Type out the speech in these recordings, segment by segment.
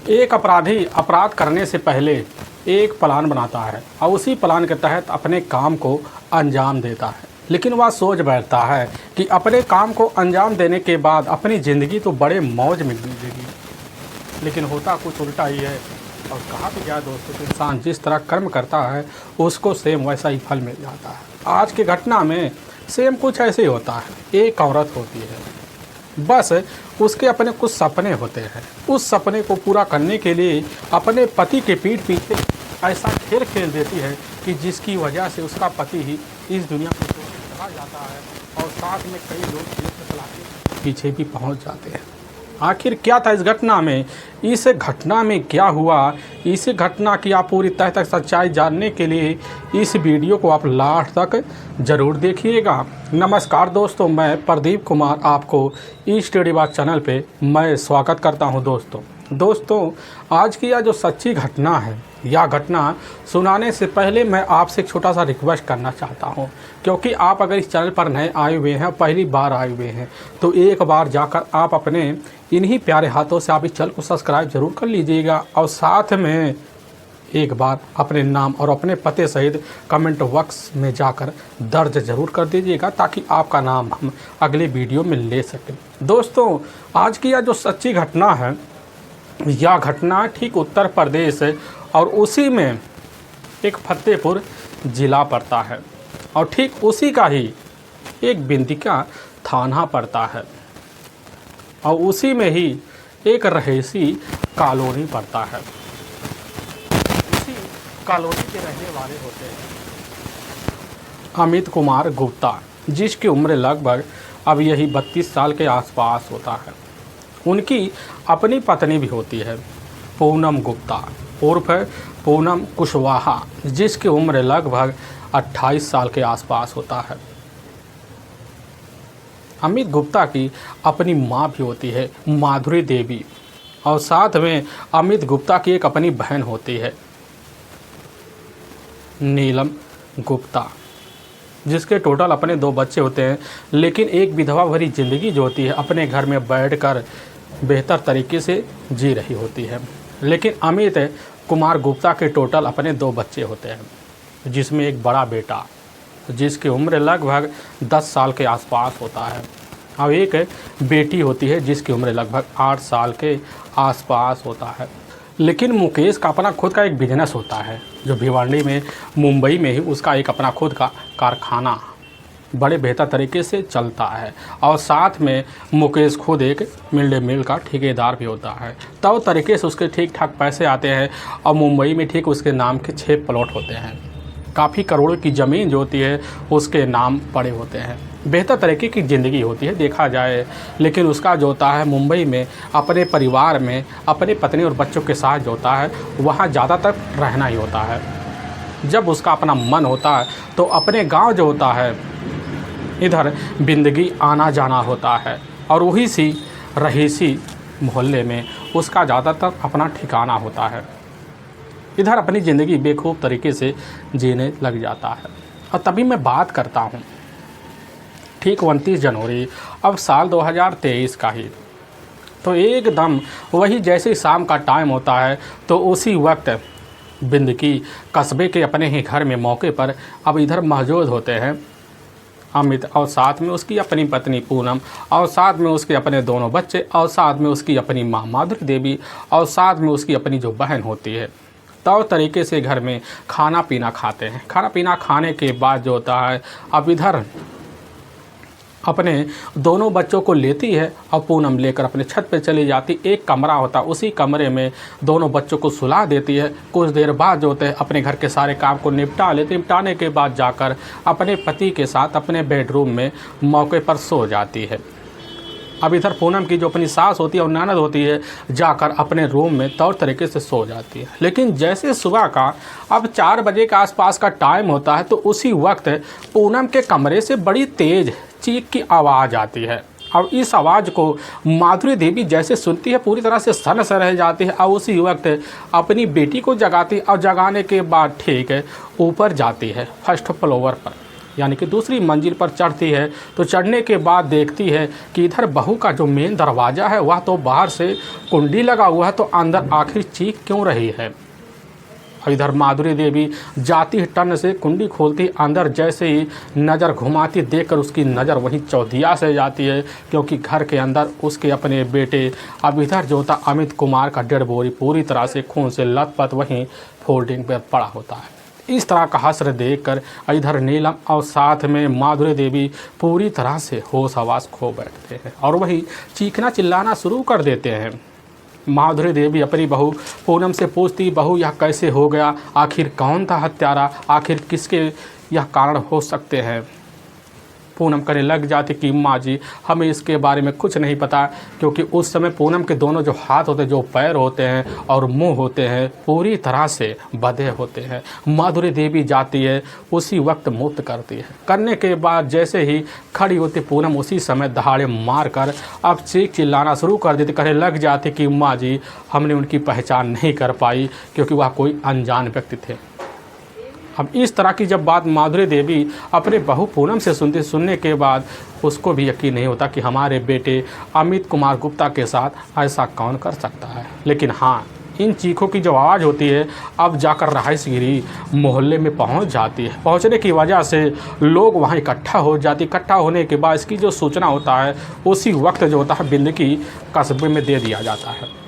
एक अपराधी अपराध करने से पहले एक प्लान बनाता है और उसी प्लान के तहत अपने काम को अंजाम देता है। लेकिन वह सोच बैठता है कि अपने काम को अंजाम देने के बाद अपनी ज़िंदगी तो बड़े मौज में गुजरेगी, लेकिन होता कुछ उल्टा ही है। और कहा भी गया दोस्तों कि इंसान जिस तरह कर्म करता है उसको सेम वैसा ही फल मिल जाता है। आज की घटना में सेम कुछ ऐसे ही होता है। एक औरत होती है, बस उसके अपने कुछ सपने होते हैं। उस सपने को पूरा करने के लिए अपने पति के पीठ पीछे ऐसा खेल खेल देती है कि जिसकी वजह से उसका पति ही इस दुनिया को छोड़ के चला जाता है और साथ में कई लोग पीछे भी पहुंच जाते हैं। आखिर क्या था इस घटना में, इस घटना में क्या हुआ, इस घटना की आप पूरी तह तक सच्चाई जानने के लिए इस वीडियो को आप लास्ट तक ज़रूर देखिएगा। नमस्कार दोस्तों, मैं प्रदीप कुमार आपको ई स्टडी बात चैनल पे मैं स्वागत करता हूं। दोस्तों आज की यह जो सच्ची घटना है, यह घटना सुनाने से पहले मैं आपसे एक छोटा सा रिक्वेस्ट करना चाहता हूं, क्योंकि आप अगर इस चैनल पर नए आए हुए हैं, पहली बार आए हुए हैं, तो एक बार जाकर आप अपने इन्हीं प्यारे हाथों से आप इस चैनल को सब्सक्राइब जरूर कर लीजिएगा और साथ में एक बार अपने नाम और अपने पते सहित कमेंट बॉक्स में जाकर दर्ज ज़रूर कर दीजिएगा, ताकि आपका नाम हम अगले वीडियो में ले सकें। दोस्तों आज की यह जो सच्ची घटना है, यह घटना ठीक उत्तर प्रदेश और उसी में एक फतेहपुर ज़िला पड़ता है और ठीक उसी का ही एक बिंदिका थाना पड़ता है और उसी में ही एक रहीसी कॉलोनी पड़ता है। उसी कॉलोनी के रहने वाले होते हैं अमित कुमार गुप्ता, जिसकी उम्र लगभग अब यही 32 साल के आसपास होता है। उनकी अपनी पत्नी भी होती है पूनम गुप्ता उर्फ पूनम कुशवाहा, जिसकी उम्र लगभग 28 साल के आसपास होता है। अमित गुप्ता की अपनी मां भी होती है माधुरी देवी, और साथ में अमित गुप्ता की एक अपनी बहन होती है नीलम गुप्ता, जिसके टोटल अपने 2 बच्चे होते हैं। लेकिन एक विधवा भरी ज़िंदगी जो होती है अपने घर में बैठकर बेहतर तरीके से जी रही होती है। लेकिन अमित कुमार गुप्ता के टोटल अपने 2 बच्चे होते हैं, जिसमें एक बड़ा बेटा जिसकी उम्र लगभग 10 साल के आसपास होता है और एक बेटी होती है जिसकी उम्र लगभग 8 साल के आसपास होता है। लेकिन मुकेश का अपना खुद का एक बिजनेस होता है, जो भिवाड़ी में मुंबई में ही उसका एक अपना खुद का कारखाना बड़े बेहतर तरीके से चलता है और साथ में मुकेश खुद एक मिड डे मील का ठेकेदार भी होता है। तब तरीके से उसके ठीक ठाक पैसे आते हैं और मुंबई में ठीक उसके नाम के 6 प्लॉट होते हैं। काफ़ी करोड़ों की ज़मीन जो होती है उसके नाम पड़े होते हैं। बेहतर तरीके की ज़िंदगी होती है देखा जाए। लेकिन उसका जो होता है मुंबई में अपने परिवार में अपनी पत्नी और बच्चों के साथ जो होता है वहाँ ज़्यादातर रहना ही होता है। जब उसका अपना मन होता है तो अपने गांव जो होता है इधर बिंदगी आना जाना होता है और वही सी रहीसी मोहल्ले में उसका ज़्यादातर अपना ठिकाना होता है। इधर अपनी ज़िंदगी बेखूब तरीके से जीने लग जाता है। और तभी मैं बात करता हूँ ठीक 29 जनवरी अब साल 2023 का ही, तो एकदम वही जैसे शाम का टाइम होता है तो उसी वक्त बिंदगी कस्बे के अपने ही घर में मौके पर अब इधर मौजूद होते हैं अमित और साथ में उसकी अपनी पत्नी पूनम और साथ में उसके अपने 2 बच्चे और साथ में उसकी अपनी माँ माधुरी देवी और साथ में उसकी अपनी जो बहन होती है। तो तरीके से घर में खाना पीना खाते हैं। खाना पीना खाने के बाद जो होता है अब इधर अपने 2 बच्चों को लेती है और पूनम लेकर अपने छत पे चली जाती। एक कमरा होता है, उसी कमरे में 2 बच्चों को सुला देती है। कुछ देर बाद जो होते हैं अपने घर के सारे काम को निपटा लेती। निपटाने के बाद जाकर अपने पति के साथ अपने बेडरूम में मौके पर सो जाती है। अब इधर पूनम की जो अपनी सास होती है और ननद होती है जाकर अपने रूम में तौर तरीके से सो जाती है। लेकिन जैसे सुबह का अब 4 बजे के आसपास का टाइम होता है तो उसी वक्त पूनम के कमरे से बड़ी तेज़ चीख की आवाज़ आती है और इस आवाज़ को माधुरी देवी जैसे सुनती है पूरी तरह से सन्न से रह जाती है और उसी वक्त अपनी बेटी को जगाती है और जगाने के बाद ठीक ऊपर जाती है फर्स्ट फ्लोर पर। यानी कि दूसरी मंजिल पर चढ़ती है तो चढ़ने के बाद देखती है कि इधर बहू का जो मेन दरवाज़ा है वह तो बाहर से कुंडी लगा हुआ है, तो अंदर आखिर चीख क्यों रही है। इधर माधुरी देवी जाती टन से कुंडी खोलती अंदर, जैसे ही नज़र घुमाती देखकर उसकी नज़र वहीं चौधिया से जाती है, क्योंकि घर के अंदर उसके अपने बेटे अब इधर जो था अमित कुमार का डेड बॉडी पूरी तरह से खून से लथपथ वहीं फोल्डिंग पर पड़ा होता है। इस तरह का हश्र देखकर इधर नीलम और साथ में माधुरी देवी पूरी तरह से होश हवास खो बैठते हैं और वही चीखना चिल्लाना शुरू कर देते हैं। माधुरी देवी अपनी बहू पूनम से पूछती, बहू यह कैसे हो गया, आखिर कौन था हत्यारा, आखिर किसके यह कारण हो सकते हैं। पूनम कहने लग जाती कि माँ जी हमें इसके बारे में कुछ नहीं पता, क्योंकि उस समय पूनम के दोनों जो हाथ होते हैं, जो पैर होते हैं और मुंह होते हैं पूरी तरह से बंधे होते हैं। माधुरी देवी जाती है उसी वक्त मुक्त करती है। करने के बाद जैसे ही खड़ी होती पूनम उसी समय दहाड़े मार कर अब चीख चिल्लाना शुरू कर देती। कहने लग जाती कि माँ जी हमने उनकी पहचान नहीं कर पाई, क्योंकि वह कोई अनजान व्यक्ति थे। अब इस तरह की जब बात माधुरी देवी अपने बहू पूनम से सुनने के बाद उसको भी यकीन नहीं होता कि हमारे बेटे अमित कुमार गुप्ता के साथ ऐसा कौन कर सकता है। लेकिन हाँ, इन चीखों की जो आवाज़ होती है अब जाकर रहायशगिरी मोहल्ले में पहुंच जाती है। पहुंचने की वजह से लोग वहां इकट्ठा हो जाती। इकट्ठा होने के बाद इसकी जो सूचना होता है उसी वक्त जो होता है बिंदकी कस्बे में दे दिया जाता है।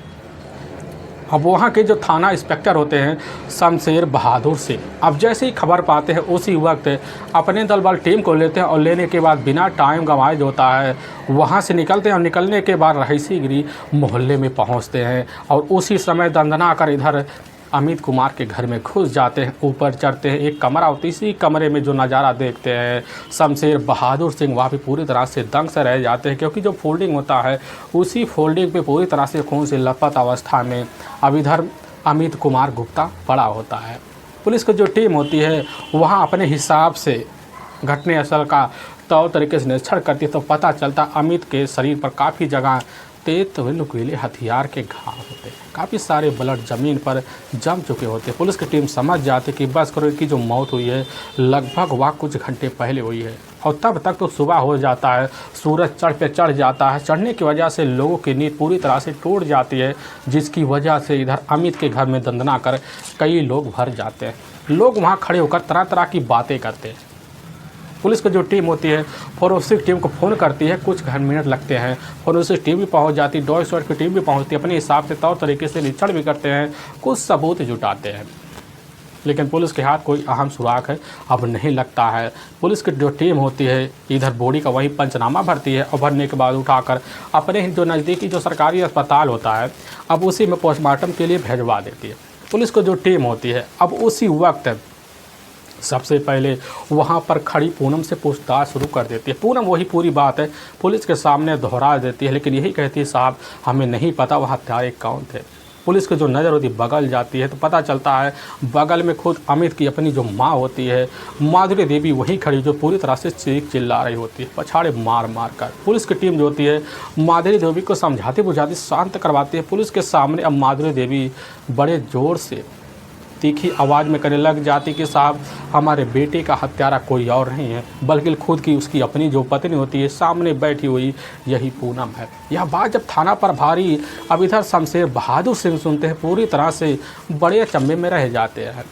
अब वहाँ के जो थाना इंस्पेक्टर होते हैं शमशेर बहादुर सिंह, अब जैसे ही खबर पाते हैं उसी वक्त अपने दल बल टीम को लेते हैं और लेने के बाद बिना टाइम गंवाए जो होता है वहाँ से निकलते हैं और निकलने के बाद रहायशीगिरी मोहल्ले में पहुँचते हैं और उसी समय दंदना कर इधर अमित कुमार के घर में घुस जाते हैं। ऊपर चढ़ते हैं, एक कमरा होती है, इसी कमरे में जो नज़ारा देखते हैं शमशेर बहादुर सिंह वहाँ भी पूरी तरह से दंग से रह जाते हैं, क्योंकि जो फोल्डिंग होता है उसी फोल्डिंग पे पूरी तरह से खून से लथपथ अवस्था में अब इधर अमित कुमार गुप्ता पड़ा होता है। पुलिस की जो टीम होती है वहाँ अपने हिसाब से घटनास्थल का तौर तरीके से निरीक्षण करती है तो पता चलता अमित के शरीर पर काफ़ी जगह तेज नुकीले हथियार के घाव होते हैं, काफ़ी सारे ब्लड ज़मीन पर जम चुके होते हैं। पुलिस की टीम समझ जाती कि बस करो की जो मौत हुई है लगभग वह कुछ घंटे पहले हुई है और तब तक तो सुबह हो जाता है, सूरज चढ़ जाता है। चढ़ने की वजह से लोगों की नींद पूरी तरह से टूट जाती है, जिसकी वजह से इधर अमित के घर में दंदना कर कई लोग भर जाते हैं। लोग वहाँ खड़े होकर तरह तरह की बातें करते हैं। पुलिस की जो टीम होती है फोरेंसिक टीम को फ़ोन करती है, कुछ मिनट लगते हैं, फोरेंसिक टीम भी पहुंच जाती है, डॉग स्क्वाड की टीम भी पहुंचती है, अपने हिसाब से तौर तरीके से निरीक्षण भी करते हैं, कुछ सबूत जुटाते हैं। लेकिन पुलिस के हाथ कोई अहम सुराग है अब नहीं लगता है। पुलिस की जो टीम होती है इधर बॉडी का वही पंचनामा भरती है और भरने के बाद उठाकर अपने जो नज़दीकी जो सरकारी अस्पताल होता है अब उसी में पोस्टमार्टम के लिए भेजवा देती है। पुलिस की जो टीम होती है अब उसी वक्त सबसे पहले वहाँ पर खड़ी पूनम से पूछताछ शुरू कर देती है। पूनम वही पूरी बात है पुलिस के सामने दोहरा देती है, लेकिन यही कहती है साहब हमें नहीं पता वहाँ हत्यारे कौन थे। पुलिस की जो नज़र होती है बगल जाती है तो पता चलता है बगल में खुद अमित की अपनी जो माँ होती है माधुरी देवी वहीं खड़ी जो पूरी तरह से चीख चिल्ला रही होती है, पछाड़े मार मार कर। पुलिस की टीम जो होती है माधुरी देवी को समझाती बुझाती शांत करवाती है। पुलिस के सामने अब माधुरी देवी बड़े ज़ोर से तीखी आवाज़ में कहने लग जाती कि साहब हमारे बेटे का हत्यारा कोई और नहीं है बल्कि खुद की उसकी अपनी जो पत्नी होती है सामने बैठी हुई यही पूनम है। यह बात जब थाना पर भारी अब इधर शमशेर बहादुर सिंह सुनते हैं पूरी तरह से बड़े अचंभे में रह जाते हैं।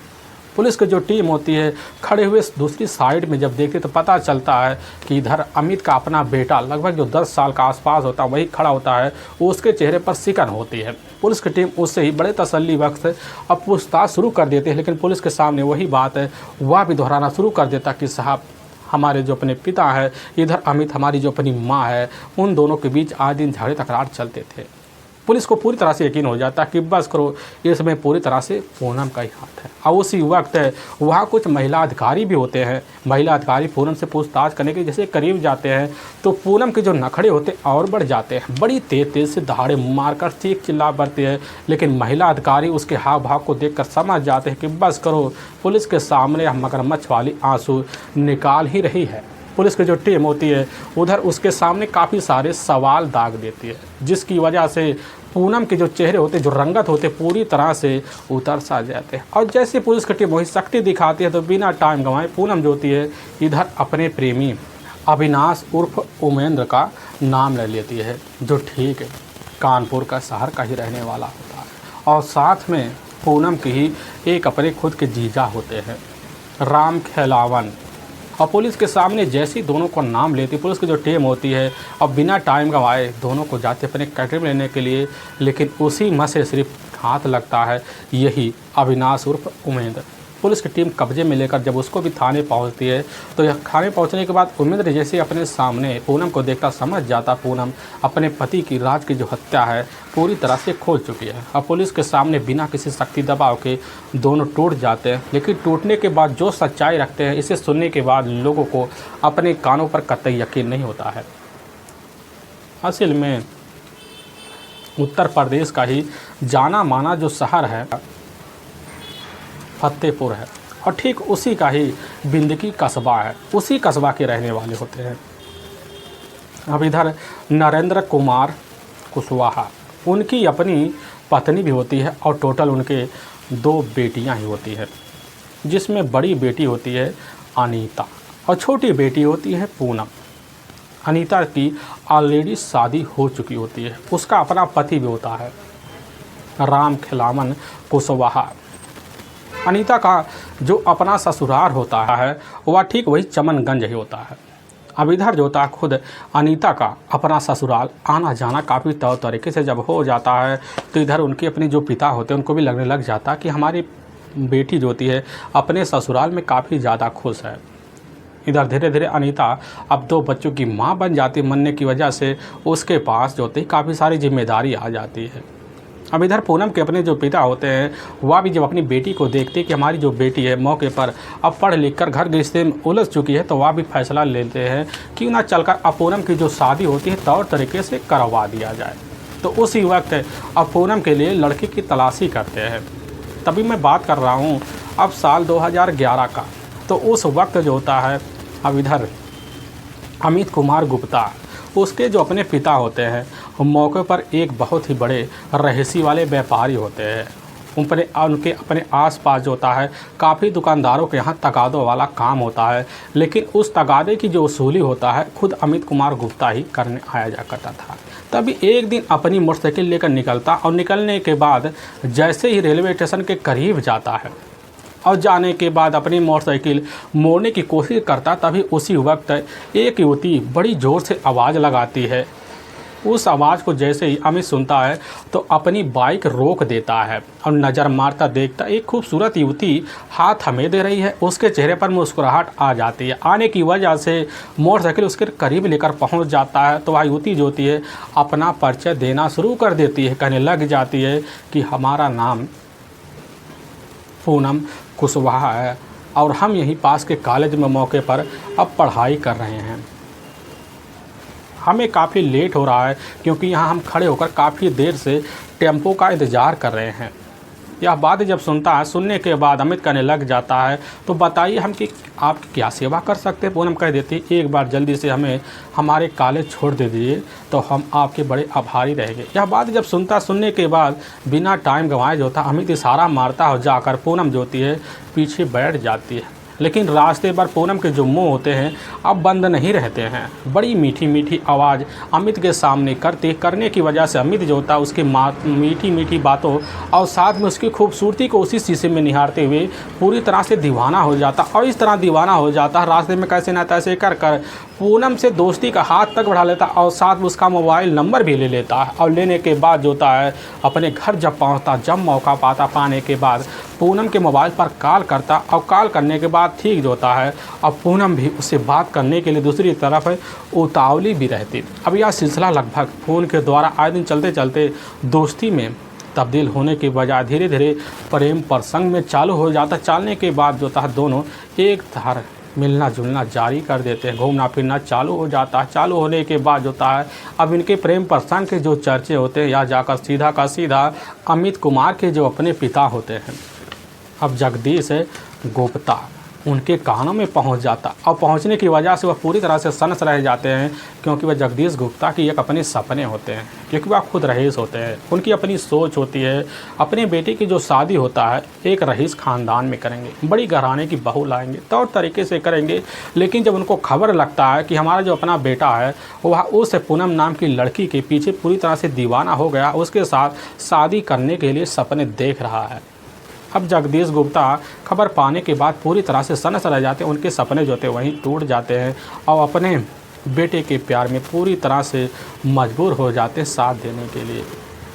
पुलिस की जो टीम होती है खड़े हुए दूसरी साइड में जब देखते तो पता चलता है कि इधर अमित का अपना बेटा लगभग जो 10 साल का आसपास होता है वही खड़ा होता है, उसके चेहरे पर सिकन होती है। पुलिस की टीम उससे ही बड़े तसल्ली वक्त अब पूछताछ शुरू कर देती है, लेकिन पुलिस के सामने वही बात है वह भी दोहराना शुरू कर देता कि साहब हमारे जो अपने पिता है इधर अमित हमारी जो अपनी माँ है उन दोनों के बीच आए दिन झगड़े तकरार चलते थे। पुलिस को पूरी तरह से यकीन हो जाता है कि बस करो इसमें पूरी तरह से पूनम का ही हाथ है। और उसी वक्त वहाँ कुछ महिला अधिकारी भी होते हैं। महिला अधिकारी पूनम से पूछताछ करने के जैसे करीब जाते हैं तो पूनम के जो नखड़े होते हैं और बढ़ जाते हैं, बड़ी तेज से दहाड़े मारकर चीख चिल्ला बढ़ते हैं। लेकिन महिला अधिकारी उसके हाव भाव को देखकर समझ जाते हैं कि बस करो पुलिस के सामने मगरमच्छ वाली आंसू निकाल ही रही है। पुलिस की जो टीम होती है उधर उसके सामने काफ़ी सारे सवाल दाग देती है, जिसकी वजह से पूनम के जो चेहरे होते, जो रंगत होते, पूरी तरह से उतर सा जाते हैं। और जैसे पुलिस की टीम वही शक्ति दिखाती है तो बिना टाइम गंवाए पूनम जो होती है इधर अपने प्रेमी अविनाश उर्फ उमेंद्र का नाम ले लेती है, जो ठीक कानपुर का शहर का ही रहने वाला होता है। और साथ में पूनम के ही एक अपने खुद के जीजा होते हैं, राम खेलावन। और पुलिस के सामने जैसे ही दोनों को नाम लेती, पुलिस की जो टीम होती है और बिना टाइम गंवाए दोनों को जाते अपने कैटरिंग लेने के लिए, लेकिन उसी में से सिर्फ हाथ लगता है यही अविनाश उर्फ उमेंद्र। पुलिस की टीम कब्जे में लेकर जब उसको भी थाने पहुंचती है तो यह थाने पहुंचने के बाद उमेंद्र जैसे अपने सामने पूनम को देखता समझ जाता पूनम अपने पति की राज की जो हत्या है पूरी तरह से खोल चुकी है। अब पुलिस के सामने बिना किसी शक्ति दबाव के दोनों टूट जाते हैं, लेकिन टूटने के बाद जो सच्चाई रखते हैं इसे सुनने के बाद लोगों को अपने कानों पर कतई यकीन नहीं होता है। असल में उत्तर प्रदेश का ही जाना माना जो शहर है फतेहपुर है, और ठीक उसी का ही बिंदकी कस्बा है, उसी कस्बा के रहने वाले होते हैं। अब इधर नरेंद्र कुमार कुशवाहा, उनकी अपनी पत्नी भी होती है और टोटल उनके 2 बेटियां ही होती है, जिसमें बड़ी बेटी होती है अनीता और छोटी बेटी होती है पूनम। अनीता की ऑलरेडी शादी हो चुकी होती है, उसका अपना पति भी होता है राम खेलावन कुशवाहा। अनीता का जो अपना ससुराल होता है वह ठीक वही चमनगंज ही होता है। अब इधर जो होता है खुद अनीता का अपना ससुराल आना जाना काफ़ी तौर तरीके से जब हो जाता है तो इधर उनके अपने जो पिता होते हैं उनको भी लगने लग जाता कि हमारी बेटी जो होती है अपने ससुराल में काफ़ी ज़्यादा खुश है। इधर धीरे धीरे अनीता अब 2 बच्चों की माँ बन जाती, बनने की वजह से उसके पास जो होती है काफ़ी सारी जिम्मेदारी आ जाती है। अब इधर पूनम के अपने जो पिता होते हैं वह भी जब अपनी बेटी को देखते कि हमारी जो बेटी है मौके पर अब पढ़ लिख कर घर गृहस्थी में उलझ चुकी है, तो वह भी फैसला लेते हैं कि ना चलकर अब पूनम की जो शादी होती है तौर तरीके से करवा दिया जाए। तो उसी वक्त अब पूनम के लिए लड़के की तलाशी करते हैं। तभी मैं बात कर रहा हूँ अब साल 2011 का। तो उस वक्त जो होता है अब इधर अमित कुमार गुप्ता, उसके जो अपने पिता होते हैं मौके पर एक बहुत ही बड़े रहीसी वाले व्यापारी होते हैं। उनके अपने आसपास जो होता है काफ़ी दुकानदारों के यहाँ तगादों वाला काम होता है, लेकिन उस तगादे की जो वसूली होता है खुद अमित कुमार गुप्ता ही करने आया जा करता था। तभी एक दिन अपनी मोटरसाइकिल लेकर निकलता और निकलने के बाद जैसे ही रेलवे स्टेशन के करीब जाता है और जाने के बाद अपनी मोटरसाइकिल मोड़ने की कोशिश करता, तभी उसी वक्त एक युवती बड़ी ज़ोर से आवाज़ लगाती है। उस आवाज़ को जैसे ही अमित सुनता है तो अपनी बाइक रोक देता है और नज़र मारता देखता एक खूबसूरत युवती हाथ हमें दे रही है। उसके चेहरे पर मुस्कुराहट आ जाती है। आने की वजह से मोटरसाइकिल उसके करीब लेकर पहुंच जाता है तो वह युवती जो होती है अपना परिचय देना शुरू कर देती है, कहने लग जाती है कि हमारा नाम पूनम कुशवाहा है और हम यहीं पास के कॉलेज में मौके पर अब पढ़ाई कर रहे हैं। हमें काफ़ी लेट हो रहा है क्योंकि यहाँ हम खड़े होकर काफ़ी देर से टेम्पो का इंतज़ार कर रहे हैं। यह बात जब सुनता है, सुनने के बाद अमित कहने लग जाता है तो बताइए हम कि आप क्या सेवा कर सकते हैं। पूनम कह देती एक बार जल्दी से हमें हमारे कॉलेज छोड़ दे दीजिए तो हम आपके बड़े आभारी रहेंगे। यह बात जब सुनने के बाद बिना टाइम गंवाए जो था अमित इशारा मारता है, जाकर पूनम जो होती है पीछे बैठ जाती है। लेकिन रास्ते पर पूनम के जो मुंह होते हैं अब बंद नहीं रहते हैं। बड़ी मीठी मीठी आवाज़ अमित के सामने करने की वजह से अमित जो होता है उसकी मीठी मीठी बातों और साथ में उसकी खूबसूरती को उसी शीशे में निहारते हुए पूरी तरह से दीवाना हो जाता। और इस तरह दीवाना हो जाता है रास्ते में कैसे ना तैसे कर पूनम से दोस्ती का हाथ तक बढ़ा लेता और साथ में उसका मोबाइल नंबर भी ले लेता है। और लेने के बाद जो होता है अपने घर जब पहुंचता, जब मौका पाने के बाद पूनम के मोबाइल पर कॉल करता और कॉल करने के बाद ठीक जो होता है अब पूनम भी उससे बात करने के लिए दूसरी तरफ उतावली भी रहती। अब यह सिलसिला लगभग फ़ोन के द्वारा आए दिन चलते चलते दोस्ती में तब्दील होने के बजाय धीरे धीरे प्रेम प्रसंग में चालू हो जाता। चलने के बाद जो था दोनों एक धार मिलना जुलना जारी कर देते हैं, घूमना फिरना चालू हो जाता है। चालू होने के बाद होता है अब इनके प्रेम प्रसंग के जो चर्चे होते हैं या जाकर सीधा का सीधा अमित कुमार के जो अपने पिता होते हैं अब जगदीश गुप्ता, उनके कानों में पहुंच जाता और पहुंचने की वजह से वह पूरी तरह से सनस रह जाते हैं, क्योंकि वह जगदीश गुप्ता की एक अपने सपने होते हैं, क्योंकि वह खुद रईस होते हैं। उनकी अपनी सोच होती है, अपने बेटे की जो शादी होता है एक रईस ख़ानदान में करेंगे, बड़ी घराने की बहू लाएंगे, तौर तरीके से करेंगे। लेकिन जब उनको खबर लगता है कि हमारा जो अपना बेटा है वह उस पूनम नाम की लड़की के पीछे पूरी तरह से दीवाना हो गया, उसके साथ शादी करने के लिए सपने देख रहा है। अब जगदीश गुप्ता खबर पाने के बाद पूरी तरह से सनस रह जाते हैं, उनके सपने जो थे वहीं टूट जाते हैं और अपने बेटे के प्यार में पूरी तरह से मजबूर हो जाते हैं साथ देने के लिए।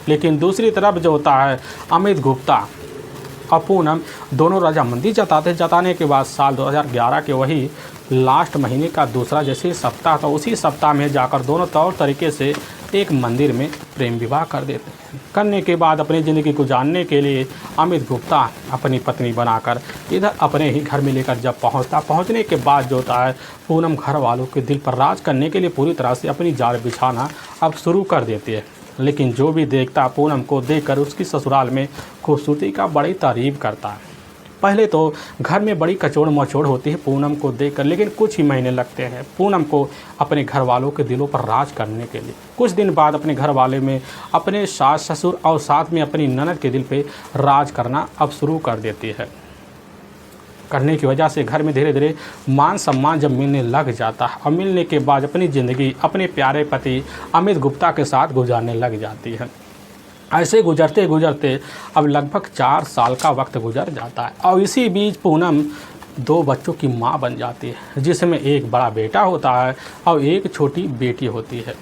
लेकिन दूसरी तरफ जो होता है अमित गुप्ता और पूनम दोनों रजामंदी जताने के बाद साल 2011 के वही लास्ट महीने का दूसरा जैसे सप्ताह था, उसी सप्ताह में जाकर दोनों तौर तरीके से एक मंदिर में प्रेम विवाह कर देते हैं। करने के बाद अपनी ज़िंदगी को जानने के लिए अमित गुप्ता अपनी पत्नी बनाकर इधर अपने ही घर में लेकर जब पहुंचने के बाद जो होता है पूनम घर वालों के दिल पर राज करने के लिए पूरी तरह से अपनी जाल बिछाना अब शुरू कर देती है। लेकिन जो भी देखता पूनम को देखकर उसकी ससुराल में खूबसूरती का बड़ी तारीफ करता है। पहले तो घर में बड़ी कचोड़ मचोड़ होती है पूनम को देखकर, लेकिन कुछ ही महीने लगते हैं पूनम को अपने घर वालों के दिलों पर राज करने के लिए। कुछ दिन बाद अपने घर वाले में अपने सास ससुर और साथ में अपनी ननद के दिल पे राज करना अब शुरू कर देती है। करने की वजह से घर में धीरे धीरे मान सम्मान जब मिलने लग जाता है और मिलने के बाद अपनी ज़िंदगी अपने प्यारे पति अमित गुप्ता के साथ गुजारने लग जाती है। ऐसे गुजरते गुजरते अब लगभग 4 साल का वक्त गुजर जाता है और इसी बीच पूनम 2 बच्चों की मां बन जाती है, जिसमें एक बड़ा बेटा होता है और एक छोटी बेटी होती है।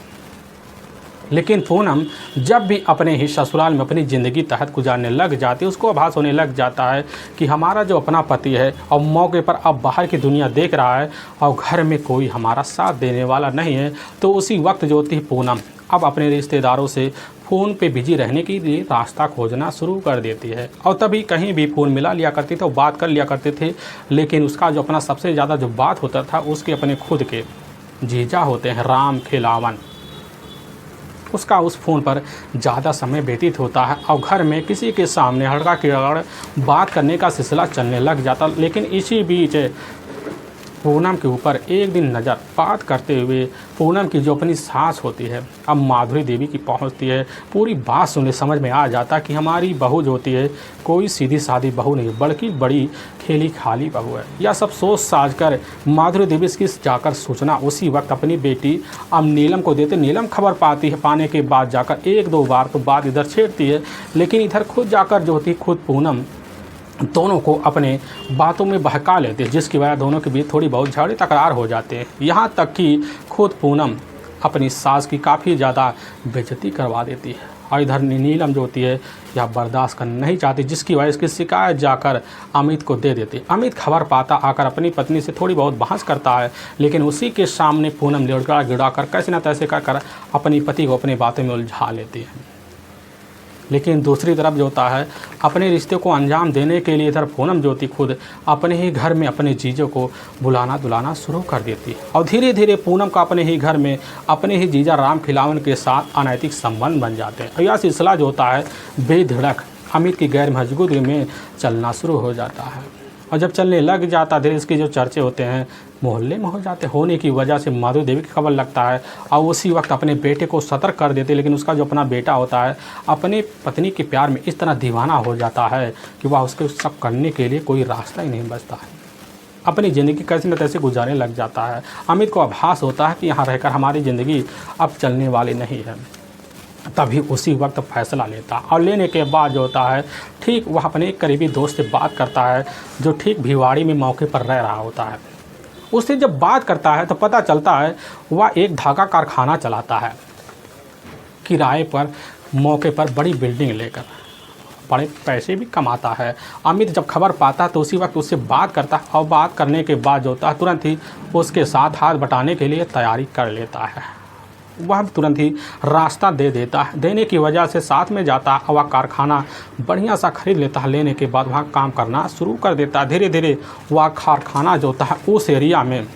लेकिन पूनम जब भी अपने ही ससुराल में अपनी ज़िंदगी तहत गुजारने लग जाती है, उसको आभास होने लग जाता है कि हमारा जो अपना पति है और मौके पर अब बाहर की दुनिया देख रहा है और घर में कोई हमारा साथ देने वाला नहीं है। तो उसी वक्त जो होती है पूनम अब अपने रिश्तेदारों से फ़ोन पे बिजी रहने के लिए रास्ता खोजना शुरू कर देती है और तभी कहीं भी फ़ोन मिला लिया करते थे और बात कर लिया करते थे। लेकिन उसका जो अपना सबसे ज़्यादा जो बात होता था उसके अपने खुद के जीजा होते हैं राम खिलावन, उसका उस फ़ोन पर ज़्यादा समय व्यतीत होता है और घर में किसी के सामने हड़का किड़गड़ बात करने का सिलसिला चलने लग जाता। लेकिन इसी बीच पूनम के ऊपर एक दिन नज़र बात करते हुए पूनम की जो अपनी सास होती है अब माधुरी देवी की पहुंचती है। पूरी बात सुनने समझ में आ जाता कि हमारी बहू जो होती है कोई सीधी सादी बहू नहीं बल्कि बड़ी खेली खाली बहू है। यह सब सोच साझ कर माधुरी देवी की जाकर सूचना उसी वक्त अपनी बेटी अब नीलम को देते। नीलम खबर पाती है, पाने के बाद जाकर 1-2 बार तो बात इधर छेड़ती है, लेकिन इधर खुद जाकर जो होती खुद पूनम दोनों को अपने बातों में बहका लेते हैं, जिसकी वजह दोनों के बीच थोड़ी बहुत झगड़े तकरार हो जाते हैं। यहाँ तक कि खुद पूनम अपनी सास की काफ़ी ज़्यादा बेइज्जती करवा देती है और इधर नीलम जो होती है यह बर्दाश्त करना नहीं चाहती, जिसकी वजह इसकी शिकायत जाकर अमित को दे देती। अमित खबर पाता आकर अपनी पत्नी से थोड़ी बहुत बहस करता है, लेकिन उसी के सामने पूनम लड़का गिड़ा कर कैसे न तैसे कर अपनी पति को अपनी बातों में उलझा लेती है। लेकिन दूसरी तरफ जो होता है अपने रिश्ते को अंजाम देने के लिए इधर पूनम जो होती खुद अपने ही घर में अपने जीजों को बुलाना शुरू कर देती है और धीरे धीरे पूनम का अपने ही घर में अपने ही जीजा राम खिलावन के साथ अनैतिक संबंध बन जाते हैं। और यह सिलसिला जो होता है बेधड़क अमित की गैर मौजूदगी में चलना शुरू हो जाता है और जब चलने लग जाता धीरे इसके जो चर्चे होते हैं मोहल्ले में हो जाते होने की वजह से माधुरी देवी की खबर लगता है और उसी वक्त अपने बेटे को सतर्क कर देते। लेकिन उसका जो अपना बेटा होता है अपनी पत्नी के प्यार में इस तरह दीवाना हो जाता है कि वह उसके सब करने के लिए कोई रास्ता ही नहीं बचता है, अपनी ज़िंदगी कैसे न तैसे गुजारने लग जाता है। अमित को आभास होता है कि यहाँ रहकर हमारी ज़िंदगी अब चलने वाली नहीं है। तभी उसी वक्त फैसला लेता और लेने के बाद जो होता है ठीक वह अपने एक करीबी दोस्त से बात करता है जो ठीक भिवाड़ी में मौके पर रह रहा होता है। उससे जब बात करता है तो पता चलता है वह एक धागा कारखाना चलाता है किराए पर, मौके पर बड़ी बिल्डिंग लेकर बड़े पैसे भी कमाता है। अमित जब खबर पाता है तो उसी वक्त उससे बात करता है और बात करने के बाद जो होता है तुरंत ही उसके साथ हाथ बटाने के लिए तैयारी कर लेता है। वह तुरंत ही रास्ता दे देता है, देने की वजह से साथ में जाता है और वह कारखाना बढ़िया सा खरीद लेता है। लेने के बाद वहाँ काम करना शुरू कर देता है। धीरे धीरे वह कारखाना जो होता है उस एरिया में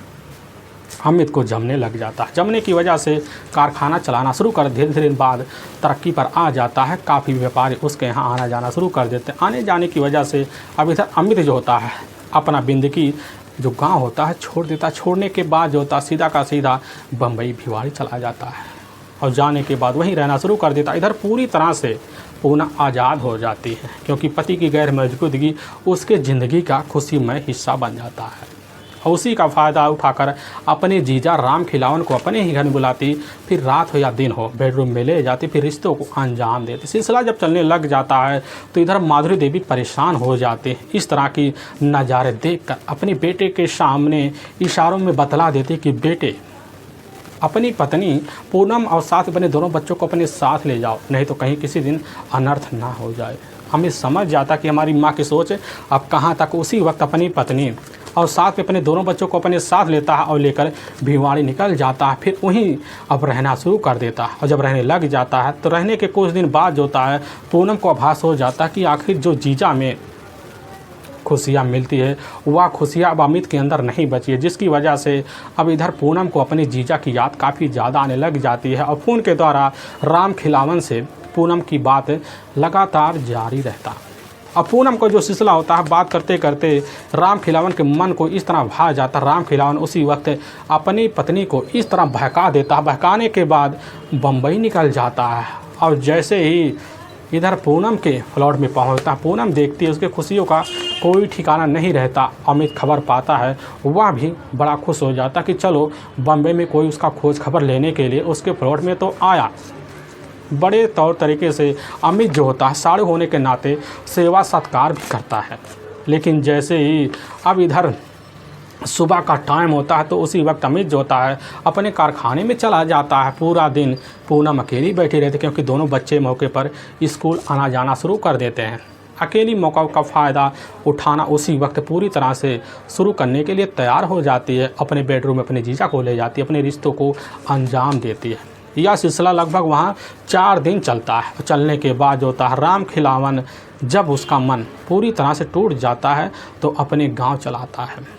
अमित को जमने लग जाता है। जमने की वजह से कारखाना चलाना शुरू कर धीरे धीरे बाद तरक्की पर आ जाता है। काफ़ी व्यापारी उसके यहाँ आना जाना शुरू कर देते हैं। आने जाने की वजह से अब इधर अमित जो होता है अपना ज़िंदगी जो गांव होता है छोड़ देता। छोड़ने के बाद जो होता है सीधा का सीधा बम्बई भिवाड़ी चला जाता है और जाने के बाद वहीं रहना शुरू कर देता। इधर पूरी तरह से पूना आज़ाद हो जाती है क्योंकि पति की गैर मौजूदगी उसके ज़िंदगी का खुशीमय हिस्सा बन जाता है। और उसी का फ़ायदा उठाकर अपने जीजा राम खिलावन को अपने ही घर में बुलाती, फिर रात हो या दिन हो बेडरूम में ले जाती, फिर रिश्तों को अंजाम देती। सिलसिला जब चलने लग जाता है तो इधर माधुरी देवी परेशान हो जाते हैं। इस तरह की नज़ारे देखकर अपने बेटे के सामने इशारों में बतला देती कि बेटे अपनी पत्नी पूनम और साथ अपने दोनों बच्चों को अपने साथ ले जाओ, नहीं तो कहीं किसी दिन अनर्थ ना हो जाए। हमें समझ जाता कि हमारी माँ की सोच अब कहाँ तक। उसी वक्त अपनी पत्नी और साथ में अपने दोनों बच्चों को अपने साथ लेता है और लेकर भिवाड़ी निकल जाता है। फिर वहीं अब रहना शुरू कर देता है और जब रहने लग जाता है तो रहने के कुछ दिन बाद जो होता है पूनम को आभास हो जाता है कि आखिर जो जीजा में खुशियाँ मिलती है वह खुशियाँ अब अमित के अंदर नहीं बची है, जिसकी वजह से अब इधर पूनम को अपने जीजा की याद काफ़ी ज़्यादा आने लग जाती है। और फ़ोन के द्वारा राम खिलावन से पूनम की बात लगातार जारी रहता। अब पूनम को जो सिलसिला होता है बात करते करते राम खिलावन के मन को इस तरह भा जाता। राम खिलावन उसी वक्त अपनी पत्नी को इस तरह बहका देता है। बहकाने के बाद बम्बई निकल जाता है और जैसे ही इधर पूनम के फ्लैट में पहुंचता, पूनम देखती है उसके खुशियों का कोई ठिकाना नहीं रहता। अमित खबर पाता है, वह भी बड़ा खुश हो जाता कि चलो बम्बई में कोई उसका खोज खबर लेने के लिए उसके फ्लैट में तो आया। बड़े तौर तरीके से अमित जो होता है साड़ू होने के नाते सेवा सत्कार भी करता है। लेकिन जैसे ही अब इधर सुबह का टाइम होता है तो उसी वक्त अमित जो होता है अपने कारखाने में चला जाता है। पूरा दिन पूनम अकेली बैठी रहती क्योंकि दोनों बच्चे मौके पर स्कूल आना जाना शुरू कर देते हैं। अकेली मौका का फ़ायदा उठाना उसी वक्त पूरी तरह से शुरू करने के लिए तैयार हो जाती है। अपने बेडरूम में अपने जीजा को ले जाती है, अपने रिश्तों को अंजाम देती है। यह सिलसिला लगभग वहाँ 4 दिन चलता है। चलने के बाद जो होता है राम खिलावन जब उसका मन पूरी तरह से टूट जाता है तो अपने गांव चलाता है।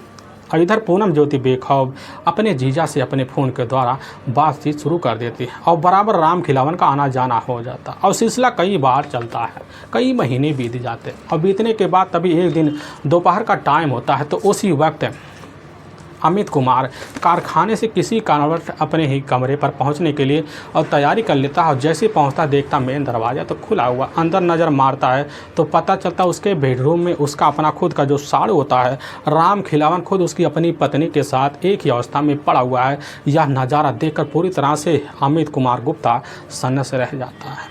और इधर पूनम ज्योति बेखौफ अपने जीजा से अपने फ़ोन के द्वारा बातचीत शुरू कर देती है और बराबर राम खिलावन का आना जाना हो जाता है। और सिलसिला कई बार चलता है, कई महीने बीत जाते हैं। और बीतने के बाद तभी एक दिन दोपहर का टाइम होता है तो उसी वक्त अमित कुमार कारखाने से किसी कारणवश अपने ही कमरे पर पहुंचने के लिए और तैयारी कर लेता है। और जैसे पहुंचता देखता मेन दरवाज़ा तो खुला हुआ, अंदर नज़र मारता है तो पता चलता उसके बेडरूम में उसका अपना खुद का जो साड़ू होता है राम खिलावन खुद उसकी अपनी पत्नी के साथ एक ही अवस्था में पड़ा हुआ है। यह नज़ारा देखकर पूरी तरह से अमित कुमार गुप्ता सन्न से रह जाता है।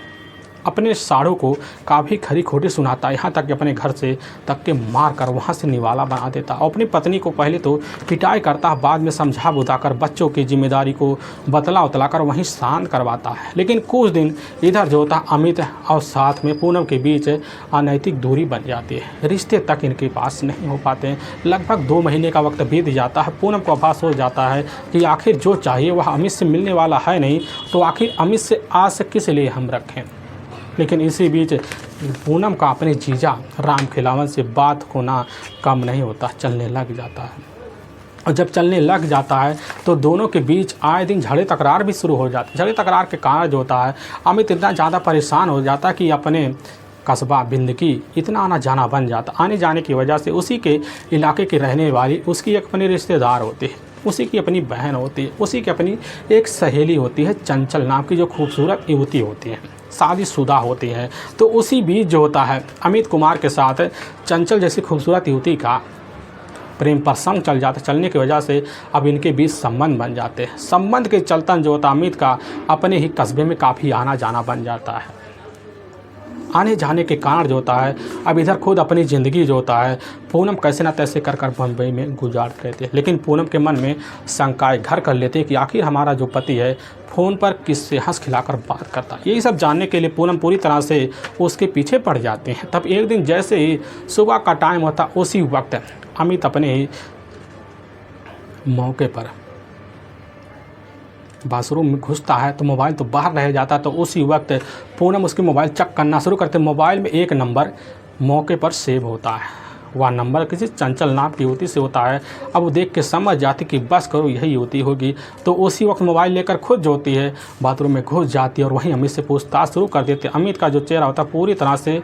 अपने साड़ू को काफ़ी खरी खोटी सुनाता, यहाँ तक कि अपने घर से तक के मार कर वहाँ से निवाला बना देता। और अपनी पत्नी को पहले तो पिटाई करता, बाद में समझा बुझाकर बच्चों की जिम्मेदारी को बतला उतला कर वहीं शांत करवाता है। लेकिन कुछ दिन इधर जो होता अमित और साथ में पूनम के बीच अनैतिक दूरी बन जाती है। रिश्ते तक इनके पास नहीं हो पाते हैं। लगभग 2 महीने का वक्त बीत जाता है। पूनम को आभास हो जाता है कि आखिर जो चाहिए वह अमित से मिलने वाला है नहीं, तो आखिर अमित से आस किस लिए हम रखें। लेकिन इसी बीच पूनम का अपने जीजा राम खिलावन से बात होना कम नहीं होता, चलने लग जाता है। और जब चलने लग जाता है तो दोनों के बीच आए दिन झगड़े तकरार भी शुरू हो जाते। झगड़े तकरार के कारण जो होता है अमित इतना ज़्यादा परेशान हो जाता कि अपने कस्बा बिंदकी इतना आना जाना बन जाता। आने जाने की वजह से उसी के इलाके की रहने वाली उसकी एक अपनी रिश्तेदार होती है, उसी की अपनी बहन होती है, उसी की अपनी एक सहेली होती है चंचल नाम की, जो खूबसूरत युवती होती है, शादीशुदा होती है। तो उसी बीच जो होता है अमित कुमार के साथ चंचल जैसी खूबसूरत युवती का प्रेम प्रसंग चल जाता। चलने की वजह से अब इनके बीच संबंध बन जाते हैं। संबंध के चलतन जो होता अमित का अपने ही कस्बे में काफ़ी आना जाना बन जाता है। आने जाने के कारण जो होता है अब इधर खुद अपनी ज़िंदगी जो होता है पूनम कैसे ना तैसे कर बम्बई में गुजारते रहते। लेकिन पूनम के मन में शंकाएं घर कर लेते कि आखिर हमारा जो पति है फ़ोन पर किससे हंस खिलाकर बात करता है। यही सब जानने के लिए पूनम पूरी तरह से उसके पीछे पड़ जाते हैं। तब एक दिन जैसे ही सुबह का टाइम होता उसी वक्त अमित अपने ही मौके पर बाथरूम में घुसता है तो मोबाइल तो बाहर रह जाता। तो उसी वक्त पूनम उसकी मोबाइल चेक करना शुरू करते। मोबाइल में एक नंबर मौके पर सेव होता है, वह नंबर किसी चंचल नाम की युवती से होता है। अब वो देख के समझ जाती कि बस करो यही युवती होगी। तो उसी वक्त मोबाइल लेकर खुद जो होती है बाथरूम में घुस जाती है और वहीं अमित से पूछताछ शुरू कर देती है। अमित का जो चेहरा होता है पूरी तरह से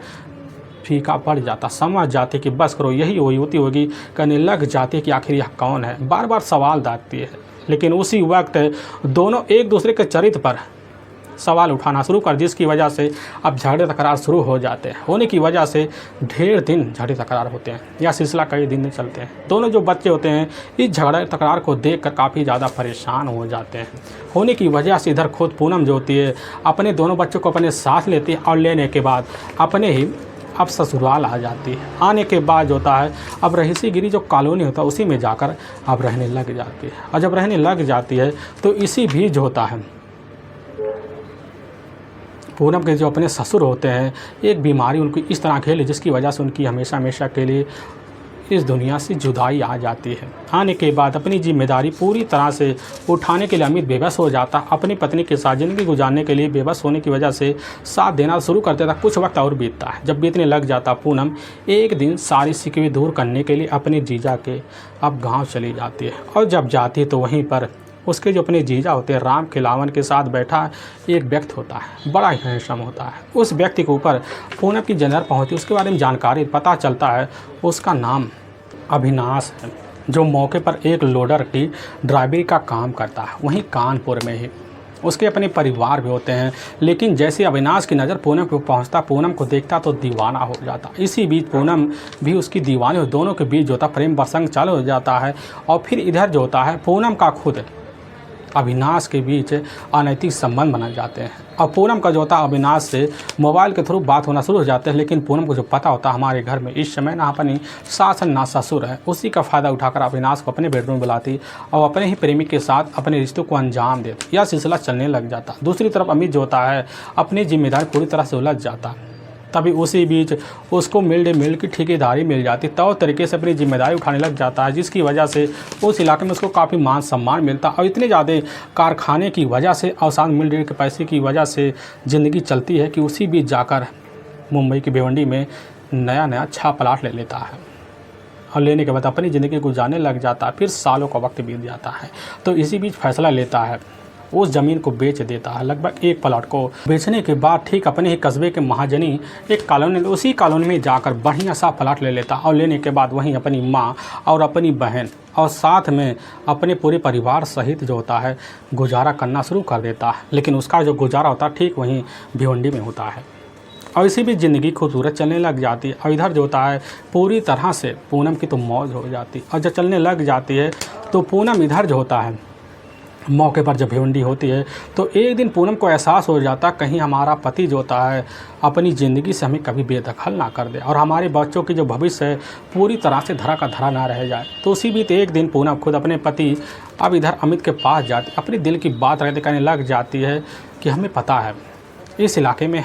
फीका पड़ जाता, समझ जाते कि बस करो, यही वही होती होगी, कहने लग जाते कि आखिर यह कौन है। बार बार सवाल दागती है, लेकिन उसी वक्त दोनों एक दूसरे के चरित्र पर सवाल उठाना शुरू कर, जिसकी वजह से अब झगड़े तकरार शुरू हो जाते हैं। होने की वजह से ढेर दिन झगड़े तकरार होते हैं, यह सिलसिला कई दिन चलते हैं। दोनों जो बच्चे होते हैं इस झगड़े तकरार को देखकर काफ़ी ज़्यादा परेशान हो जाते हैं। होने की वजह से इधर खुद पूनम जो होती है अपने दोनों बच्चों को अपने साथ लेती है, और लेने के बाद अपने ही अब ससुराल आ जाती है। आने के बाद जो होता है अब रहीसी गिरी जो कॉलोनी होता है उसी में जाकर अब रहने लग जाती है। और जब रहने लग जाती है तो इसी बीच जो होता है पूनम के जो अपने ससुर होते हैं एक बीमारी उनकी इस तरह खेली जिसकी वजह से उनकी हमेशा हमेशा के लिए इस दुनिया से जुदाई आ जाती है। आने के बाद अपनी जिम्मेदारी पूरी तरह से उठाने के लिए अमित बेबस हो जाता। अपनी पत्नी के साथ ज़िंदगी गुजारने के लिए बेबस होने की वजह से साथ देना शुरू कर देता। कुछ वक्त और बीतता है। जब बीतने लग जाता पूनम एक दिन सारी शिकवे दूर करने के लिए अपने जीजा के अब गाँव चली जाती है। और जब जाती है तो वहीं पर उसके जो अपने जीजा होते हैं राम खिलावन के साथ बैठा एक व्यक्ति होता है, बड़ा ही हैंडसम होता है। उस व्यक्ति के ऊपर पूनम की नज़र पहुंचती है, उसके बारे में जानकारी पता चलता है। उसका नाम अविनाश है, जो मौके पर एक लोडर की ड्राइवरी का काम करता है, वहीं कानपुर में ही। उसके अपने परिवार भी होते हैं, लेकिन जैसे अविनाश की नज़र पूनम को पहुंचता, पूनम को देखता तो दीवाना हो जाता। इसी बीच पूनम भी उसकी दीवानी हो, दोनों के बीच जो होता प्रेम प्रसंग चालू हो जाता है। और फिर इधर जो होता है पूनम का खुद अविनाश के बीच अनैतिक संबंध बना जाते हैं। और पूनम का जो होता है अविनाश से मोबाइल के थ्रू बात होना शुरू हो जाते हैं। लेकिन पूनम को जो पता होता है हमारे घर में इस समय ना अपनी सास ना ससुर है, उसी का फ़ायदा उठाकर अविनाश को अपने बेडरूम में बुलाती और अपने ही प्रेमी के साथ अपने रिश्तों को अंजाम देती। यह सिलसिला चलने लग जाता। दूसरी तरफ अमित जो होता है अपनी जिम्मेदारी पूरी तरह से उलझ जाता। तभी उसी बीच उसको मिड डे मील की ठेकेदारी मिल जाती, तो तरीके से अपनी जिम्मेदारी उठाने लग जाता है, जिसकी वजह से उस इलाके में उसको काफ़ी मान सम्मान मिलता। और इतने ज़्यादा कारखाने की वजह से और साथ मिड डे के पैसे की वजह से ज़िंदगी चलती है कि उसी बीच जाकर मुंबई की भिवंडी में नया 6 प्लाट ले लेता है। और लेने के बाद अपनी ज़िंदगी गुजारने लग जाता है। फिर सालों का वक्त बीत जाता है, तो इसी बीच फैसला लेता है, उस ज़मीन को बेच देता है। लगभग 1 प्लाट को बेचने के बाद ठीक अपने ही कस्बे के महाजनी एक कॉलोनी, उसी कॉलोनी में जाकर बढ़िया सा प्लाट ले लेता। और लेने के बाद वहीं अपनी माँ और अपनी बहन और साथ में अपने पूरे परिवार सहित जो होता है गुजारा करना शुरू कर देता है। लेकिन उसका जो गुजारा होता है ठीक वहीं भिवंडी में होता है। और इसी भी ज़िंदगी खूबसूरत चलने लग जाती है। और इधर जो होता है पूरी तरह से पूनम की तो मौज हो जाती। और जब चलने लग जाती है तो पूनम इधर जो होता है मौके पर जब भिवंडी होती है तो एक दिन पूनम को एहसास हो जाता कहीं हमारा पति जो होता है अपनी ज़िंदगी से हमें कभी बेदखल ना कर दे और हमारे बच्चों की जो भविष्य है पूरी तरह से धरा का धरा ना रह जाए। तो उसी बीच एक दिन पूनम खुद अपने पति अब इधर अमित के पास जाती, अपने दिल की बात रहते कहने लग जाती है कि हमें पता है इस इलाके में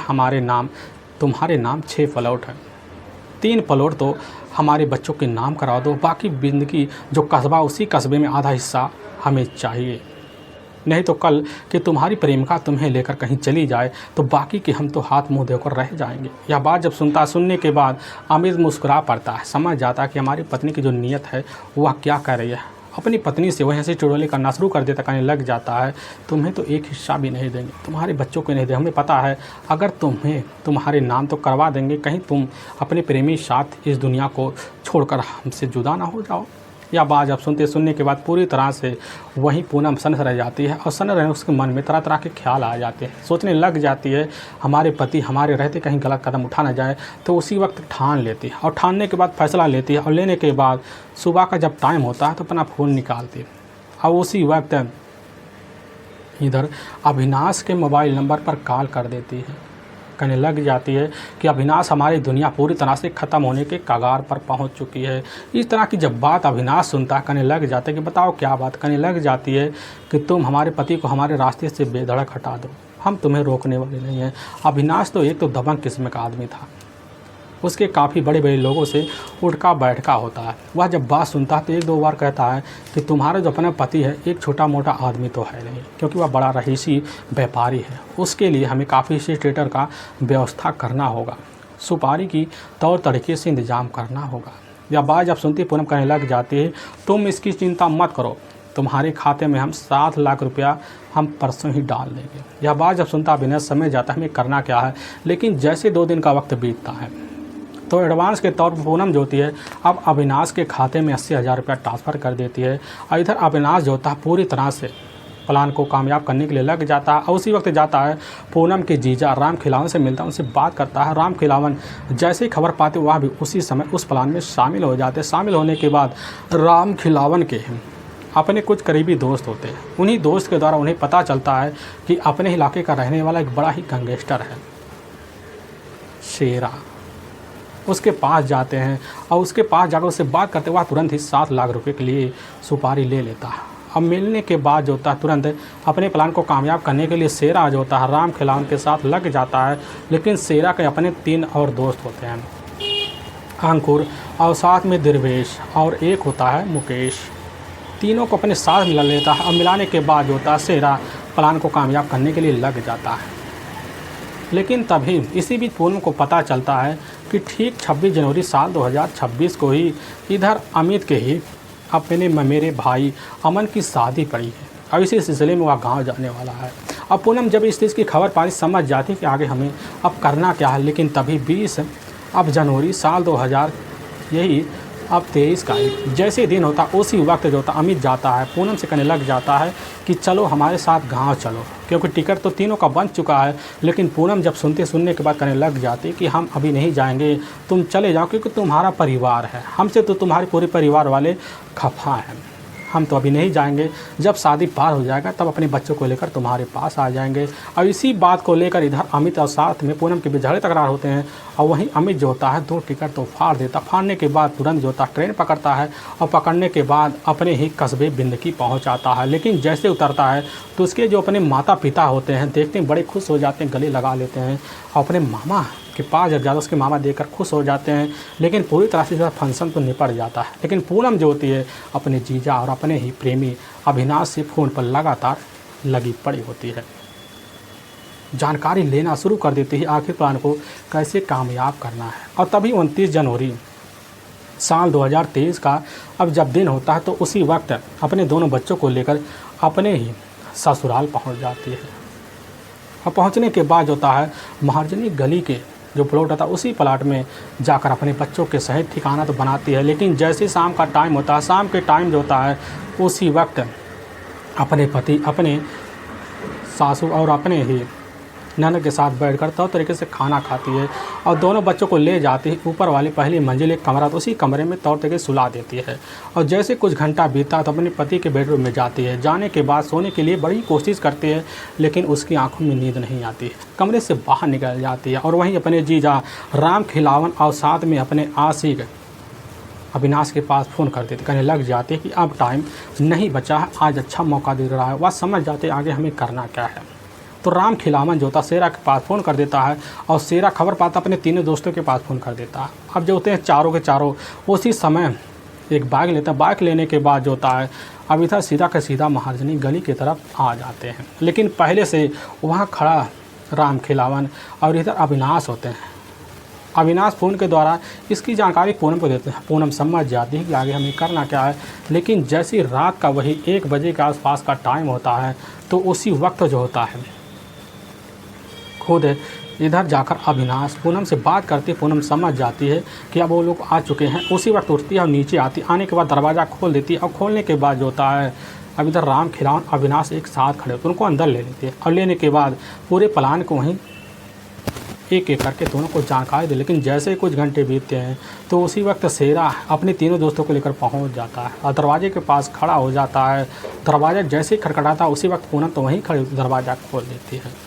तुम्हारे नाम 6 प्लॉट है, 3 प्लॉट तो हमारे बच्चों के नाम करा दो, बाकी ज़िंदगी जो कस्बा उसी कस्बे में आधा हिस्सा हमें चाहिए। नहीं तो कल कि तुम्हारी प्रेमिका तुम्हें लेकर कहीं चली जाए तो बाकी के हम तो हाथ मुंह देकर रह जाएंगे। यह बात जब सुनने के बाद अमित मुस्कुरा पड़ता है, समझ जाता है कि हमारी पत्नी की जो नीयत है वह क्या कर रही है। अपनी पत्नी से वहीं से चुड़ोली करना शुरू कर देता, कहने लग जाता है तुम्हें तो एक हिस्सा भी नहीं देंगे, तुम्हारे बच्चों को नहीं देंगे। हमें पता है अगर तुम्हें तुम्हारे नाम तो करवा देंगे, कहीं तुम अपने प्रेमी साथ इस दुनिया को छोड़कर हमसे जुदा ना हो जाओ। यह बात जब सुनने के बाद पूरी तरह से वहीं पूनम सन्न रह जाती है और सन्न रहने उसके मन में तरह तरह के ख्याल आ जाते हैं। सोचने लग जाती है हमारे पति हमारे रहते कहीं गलत कदम उठा ना जाए। तो उसी वक्त ठान लेती है और ठानने के बाद फैसला लेती है और लेने के बाद सुबह का जब टाइम होता है तो अपना फ़ोन निकालती है और उसी वक्त इधर अविनाश के मोबाइल नंबर पर कॉल कर देती है। कहने लग जाती है कि अविनाश हमारी दुनिया पूरी तरह से ख़त्म होने के कगार पर पहुंच चुकी है। इस तरह की जब बात अविनाश सुनता है कहने लग जाता है कि बताओ क्या बात। कहने लग जाती है कि तुम हमारे पति को हमारे रास्ते से बेधड़क हटा दो, हम तुम्हें रोकने वाले नहीं हैं। अविनाश तो एक तो दबंग किस्म का आदमी था, उसके काफ़ी बड़े बड़े लोगों से उठका बैठका होता है। वह जब बात सुनता है तो 1-2 बार कहता है कि तुम्हारा जो अपना पति है एक छोटा मोटा आदमी तो है नहीं, क्योंकि वह बड़ा रईसी व्यापारी है। उसके लिए हमें काफ़ी स्टेटर का व्यवस्था करना होगा, सुपारी की तौर तरीके से इंतज़ाम करना होगा। यह बात जब सुनती पूनम कहने लग जाती है तुम इसकी चिंता मत करो, तुम्हारे खाते में हम 7 लाख रुपया हम परसों ही डाल देंगे। यह बात जब सुनता अविनाश समझ जाता है हमें करना क्या है। लेकिन जैसे 2 दिन का वक्त बीतता है तो एडवांस के तौर पर पूनम जो होती है अब अविनाश के खाते में 80,000 रुपया ट्रांसफ़र कर देती है। और इधर अविनाश जो होता है पूरी तरह से प्लान को कामयाब करने के लिए लग जाता है। और उसी वक्त जाता है पूनम के जीजा राम खिलावन से मिलता है, उनसे बात करता है। राम खिलावन जैसे ही खबर पाते वह भी उसी समय उस प्लान में शामिल हो जाते हैं। शामिल होने के बाद राम खिलावन के अपने कुछ करीबी दोस्त होते हैं, उन्हीं दोस्त के द्वारा उन्हें पता चलता है कि अपने इलाके का रहने वाला एक बड़ा ही गैंगस्टर है शेरा। उसके पास जाते हैं और उसके पास जाकर उससे बात करते हुए तुरंत ही 7 लाख रुपए के लिए सुपारी ले लेता है। अब मिलने के बाद जो होता है तुरंत अपने प्लान को कामयाब करने के लिए शेरा जो होता है राम खिलावन के साथ लग जाता है। लेकिन शेरा के अपने 3 और दोस्त होते हैं, अंकुर और साथ में दुर्वेश और एक होता है मुकेश। तीनों को अपने साथ मिला लेता है और मिलाने के बाद जो होता है शेरा प्लान को कामयाब करने के लिए लग जाता है। लेकिन तभी इसी बीच पूनम को पता चलता है कि ठीक 26 जनवरी साल 2026 को ही इधर अमित के ही अपने मेरे भाई अमन की शादी पड़ी है और इसी सिलसिले में वह गांव जाने वाला है। अब पूनम जब इस चीज़ की खबर पाई समझ जाती कि आगे हमें अब करना क्या है। लेकिन तभी 20 जनवरी साल 2023 का जैसे दिन होता उसी वक्त जो होता अमित जाता है पूनम से कहने लग जाता है कि चलो हमारे साथ गांव चलो, क्योंकि टिकट तो तीनों का बन चुका है। लेकिन पूनम जब सुनने के बाद कहने लग जाती कि हम अभी नहीं जाएंगे, तुम चले जाओ क्योंकि तुम्हारा परिवार है, हमसे तो तुम्हारे पूरे परिवार वाले खफा हैं, हम तो अभी नहीं जाएंगे, जब शादी पार हो जाएगा तब अपने बच्चों को लेकर तुम्हारे पास आ जाएंगे। और इसी बात को लेकर इधर अमित और साथ में पूनम के बीच झगड़े तकरार होते हैं। और वहीं अमित जो होता है 2 टिकट तो फाड़ देता, फाड़ने के बाद तुरंत जो होता ट्रेन पकड़ता है और पकड़ने के बाद अपने ही कस्बे बिंदकी पहुँच आता है। लेकिन जैसे उतरता है तो उसके जो अपने माता पिता होते हैं देखते हैं बड़े खुश हो जाते हैं, गले लगा लेते हैं और अपने मामा के पास जब ज़्यादा उसके मामा देखकर खुश हो जाते हैं। लेकिन पूरी तरह से फंक्शन तो निपट जाता है। लेकिन पूनम जो होती है अपने जीजा और अपने ही प्रेमी अविनाश से फ़ोन पर लगातार लगी पड़ी होती है, जानकारी लेना शुरू कर देती है आखिर प्लान को कैसे कामयाब करना है। और तभी 29 जनवरी साल 2023 का अब जब दिन होता है तो उसी वक्त अपने दोनों बच्चों को लेकर अपने ही ससुराल पहुंच जाती है। और पहुंचने के बाद होता है महाजनी गली के जो प्लॉट होता है उसी प्लाट में जाकर अपने बच्चों के सहित ठिकाना तो बनाती है। लेकिन जैसे शाम का टाइम होता है, शाम के टाइम जो होता है उसी वक्त अपने पति अपने सासू और अपने ही ननद के साथ बैठकर तौर तरीके से खाना खाती है और दोनों बच्चों को ले जाती है ऊपर वाली पहली मंजिल एक कमरा, तो उसी कमरे में तौर तरीके से सुला देती है। और जैसे कुछ घंटा बीता तो अपने पति के बेडरूम में जाती है। जाने के बाद सोने के लिए बड़ी कोशिश करती है लेकिन उसकी आंखों में नींद नहीं आती है, कमरे से बाहर निकल जाती है। और वहीं अपने जीजा राम खिलावन और साथ में अपने आशिक अविनाश के पास फ़ोन कर देते, कहने लग जाते कि अब टाइम नहीं बचा है, आज अच्छा मौका दे रहा है। वह समझ जाते आगे हमें करना क्या है। तो राम खिलावन जो होता शेरा के पास फ़ोन कर देता है और शेरा खबर पाता अपने तीनों दोस्तों के पास फ़ोन कर देता है। अब जो होते हैं चारों के चारों उसी समय एक बाइक लेता है। बाइक लेने के बाद जो होता है अब इधर सीधा का सीधा महाजनी गली की तरफ आ जाते हैं। लेकिन पहले से वहाँ खड़ा राम खिलावन और इधर अविनाश होते हैं। अविनाश फ़ोन के द्वारा इसकी जानकारी पूनम को देते हैं। पूनम समझ जाती है कि आगे हमें करना क्या है। लेकिन जैसी रात का वही 1 बजे के आसपास का टाइम होता है तो उसी वक्त जो होता है खुद इधर जाकर अविनाश पूनम से बात करती, पूनम समझ जाती है कि अब वो लोग आ चुके हैं। उसी वक्त उठती है और नीचे आती, आने के बाद दरवाज़ा खोल देती है और खोलने के बाद जो होता है अब इधर राम खिलावन अविनाश एक साथ खड़े होते, उनको अंदर ले लेते हैं और लेने के बाद पूरे प्लान को वहीं एक एक करके दोनों को जानकारी दे। लेकिन जैसे ही कुछ घंटे बीतते हैं तो उसी वक्त शेरा अपने तीनों दोस्तों को लेकर पहुंच जाता है और दरवाजे के पास खड़ा हो जाता है। दरवाज़ा जैसे ही खटखटाता उसी वक्त पूनम तो वहीं खड़ी दरवाज़ा खोल देती है।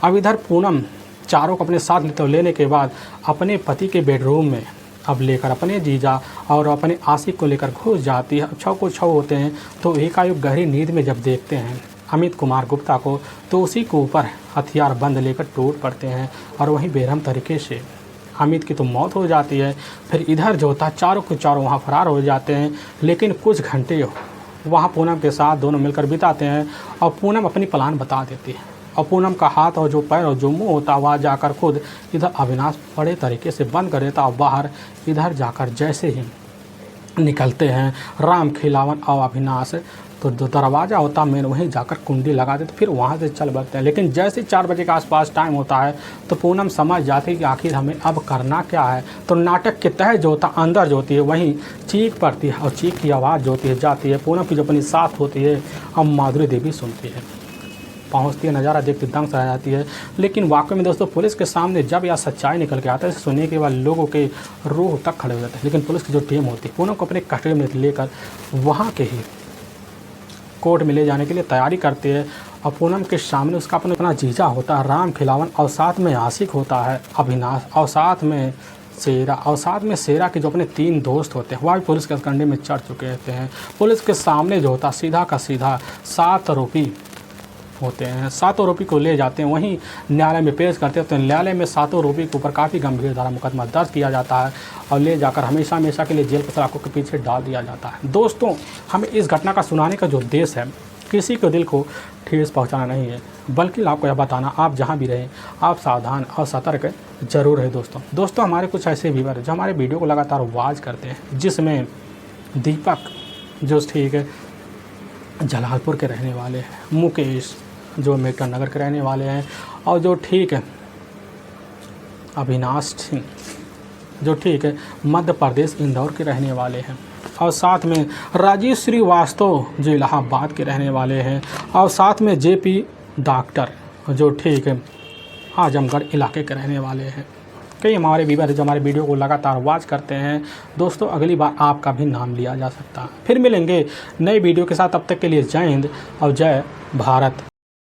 अब इधर पूनम चारों को अपने साथ लेने के बाद अपने पति के बेडरूम में अब लेकर अपने जीजा और अपने आशिक को लेकर घुस जाती है। छव को छव होते हैं तो एकाएक गहरी नींद में जब देखते हैं अमित कुमार गुप्ता को तो उसी के ऊपर हथियार बंद लेकर टूट पड़ते हैं और वहीं बेरहम तरीके से अमित की तो मौत हो जाती है। फिर इधर जो होता है चारों के चारों वहाँ फरार हो जाते हैं। लेकिन कुछ घंटे वहाँ पूनम के साथ दोनों मिलकर बिताते हैं और पूनम अपनी प्लान बता देती है और पूनम का हाथ और जो पैर और जो मुंह होता वहाँ जाकर खुद इधर अविनाश बड़े तरीके से बंद कर देता और बाहर इधर जाकर जैसे ही निकलते हैं राम खिलावन और अविनाश तो जो दरवाज़ा होता मेन वहीं जाकर कुंडी लगा देते, फिर वहाँ से चल बसते हैं। लेकिन जैसे 4 बजे के आसपास टाइम होता है तो पूनम समझ जाती है कि आखिर हमें अब करना क्या है। तो नाटक के तहत जो होता अंदर जो होती है वहीं चीख पड़ती है और चीख की आवाज़ जो होती है जाती है पूनम की जो अपनी सास होती है अब माधुरी देवी सुनती है, पहुंचती है, नज़ारा देखती दंग से रह जाती है। लेकिन वाकई में दोस्तों पुलिस के सामने जब यह सच्चाई निकल के आता है सुनने के बाद लोगों के रूह तक खड़े हो जाते हैं। लेकिन पुलिस की जो टीम होती है पूनम को अपने कस्टडी में लेकर वहाँ के ही कोर्ट में ले जाने के लिए तैयारी करती है और पूनम के सामने उसका अपना जीजा होता है राम खिलावन और साथ में आशिक होता है अविनाश और साथ में शेरा के जो अपने 3 दोस्त होते हैं वह भी पुलिस के कंडे में चढ़ चुके होते हैं। पुलिस के सामने जो होता सीधा का सीधा 7 आरोपी होते हैं। 7 आरोपी को ले जाते हैं, वहीं न्यायालय में पेश करते हैं। तो न्यायालय में 7 आरोपी के ऊपर काफ़ी गंभीर धारा मुकदमा दर्ज किया जाता है और ले जाकर हमेशा हमेशा के लिए जेल के सलाखों के पीछे डाल दिया जाता है। दोस्तों हमें इस घटना का सुनाने का जो उद्देश्य है किसी के दिल को ठेस पहुंचाना नहीं है, बल्कि आपको यह बताना आप जहां भी रहें आप सावधान और सतर्क जरूर है। दोस्तों हमारे कुछ ऐसे व्यूअर जो हमारे वीडियो को लगातार वॉच करते हैं, जिसमें दीपक जो ठीक है जलालपुर के रहने वाले हैं, मुकेश जो मेरठ नगर के रहने वाले हैं और जो ठीक है अविनाश सिंह जो ठीक है मध्य प्रदेश इंदौर के रहने वाले हैं और साथ में राजीव श्रीवास्तव जो इलाहाबाद के रहने वाले हैं और साथ में जेपी डॉक्टर जो ठीक है आजमगढ़ इलाके के रहने वाले हैं। कई हमारे व्यूअर जो हमारे वीडियो को लगातार वॉच करते हैं दोस्तों अगली बार आपका भी नाम लिया जा सकता है। फिर मिलेंगे नए वीडियो के साथ, तब तक के लिए जय हिंद और जय भारत।